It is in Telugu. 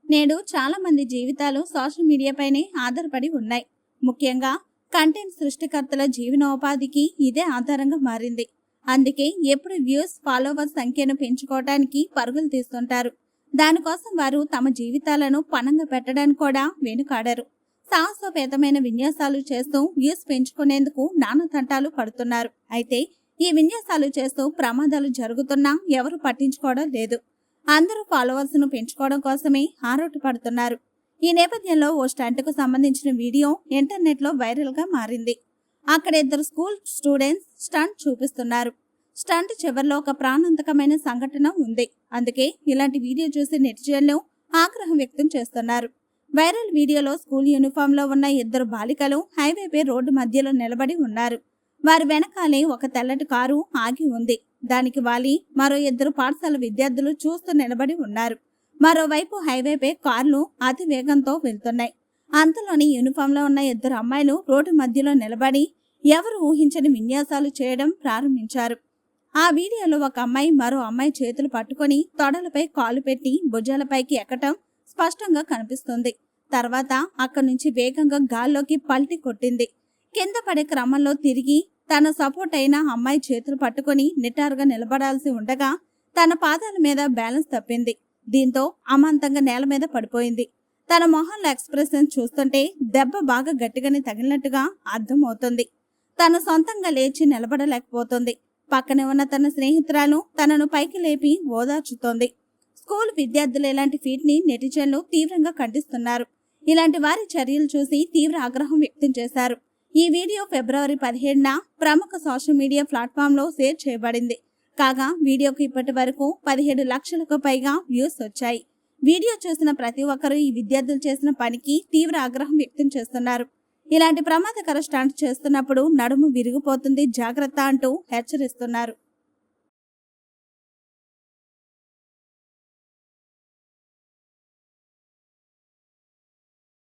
నేడు చాలా మంది జీవితాలు సోషల్ మీడియాపైనే ఆధారపడి ఉన్నాయి. ముఖ్యంగా కంటెంట్ సృష్టికర్తల జీవనోపాధికి ఇదే ఆధారంగా మారింది. అందుకే ఎప్పుడు వ్యూస్, ఫాలోవర్స్ సంఖ్యను పెంచుకోవడానికి పరుగులు తీస్తుంటారు. దానికోసం వారు తమ జీవితాలను పణంగా పెట్టడానికి కూడా వెనుకాడరు. సాహసోపేతమైన విన్యాసాలు చేస్తూ వ్యూస్ పెంచుకునేందుకు నానా తంటాలు పడుతున్నారు. అయితే ఈ విన్యాసాలు చేస్తూ ప్రమాదాలు జరుగుతున్నా ఎవరు పట్టించుకోవడం లేదు. అందరూ ఫాలోవర్స్ ను పెంచుకోవడం కోసమే ఆరాటపడుతున్నారు. ఈ నేపథ్యంలో ఓ స్టంట్ కు సంబంధించిన వీడియో ఇంటర్నెట్ లో వైరల్ గా మారింది. అక్కడ ఇద్దరు స్కూల్ స్టూడెంట్స్ స్టంట్ చూపిస్తున్నారు. స్టంట్ చివరిలో ఒక ప్రాణాంతకమైన సంఘటన ఉంది. అందుకే ఇలాంటి వీడియో చూసి నెటిజన్లు ఆగ్రహం వ్యక్తం చేస్తున్నారు. వైరల్ వీడియోలో స్కూల్ యూనిఫామ్ లో ఉన్న ఇద్దరు బాలికలు హైవేపై రోడ్డు మధ్యలో నిలబడి ఉన్నారు. వారి వెనకాలే ఒక తెల్లటి కారు ఆగి ఉంది. దానికి వాలి మరో ఇద్దరు పాఠశాల విద్యార్థులు చూస్తూ నిలబడి ఉన్నారు. మరోవైపు హైవేపై కార్లు అతి వేగంతో వెళ్తున్నాయి. అంతలోని యూనిఫామ్ లో ఉన్న ఇద్దరు అమ్మాయిలు రోడ్డు మధ్యలో నిలబడి ఎవరు ఊహించని విన్యాసాలు చేయడం ప్రారంభించారు. ఆ వీడియోలో ఒక అమ్మాయి మరో అమ్మాయి చేతులు పట్టుకొని తొడలపై కాలు పెట్టి భుజాలపైకి ఎక్కటం స్పష్టంగా కనిపిస్తుంది. తర్వాత అక్కడి నుంచి వేగంగా గాల్లోకి పల్టీ కొట్టింది. కింద పడే క్రమంలో తిరిగి తన సపోర్ట్ అయిన అమ్మాయి చేతులు పట్టుకుని నిటారుగా నిలబడాల్సి ఉండగా తన పాదాల మీద బ్యాలెన్స్ తప్పింది. దీంతో అమాంతంగా నేల మీద పడిపోయింది. తన మొహంలో ఎక్స్ప్రెషన్ చూస్తుంటే దెబ్బ బాగా గట్టిగానే తగిలినట్టుగా అర్థమవుతుంది. తను సొంతంగా లేచి నిలబడలేకపోతుంది. పక్కనే ఉన్న తన స్నేహితురాలు తనను పైకి లేపి ఓదార్చుతోంది. స్కూల్ విద్యార్థులు ఇలాంటి ఫీట్ ని నెటిజన్లు తీవ్రంగా ఖండిస్తున్నారు. ఇలాంటి వారి చర్యలు చూసి తీవ్ర ఆగ్రహం వ్యక్తం చేశారు. ఈ వీడియో ఫిబ్రవరి 17న ప్రముఖ సోషల్ మీడియా ప్లాట్ఫామ్ లో షేర్ చేయబడింది. కాగా వీడియోకు ఇప్పటి వరకు 17 లక్షలకు పైగా వ్యూస్ వచ్చాయి. వీడియో చూసిన ప్రతి ఒక్కరూ ఈ విద్యార్థులు చేసిన పనికి తీవ్ర ఆగ్రహం వ్యక్తం చేస్తున్నారు. ఇలాంటి ప్రమాదకర స్టంట్ చేస్తున్నప్పుడు నడుము విరిగిపోతుంది, జాగ్రత్త అంటూ హెచ్చరిస్తున్నారు.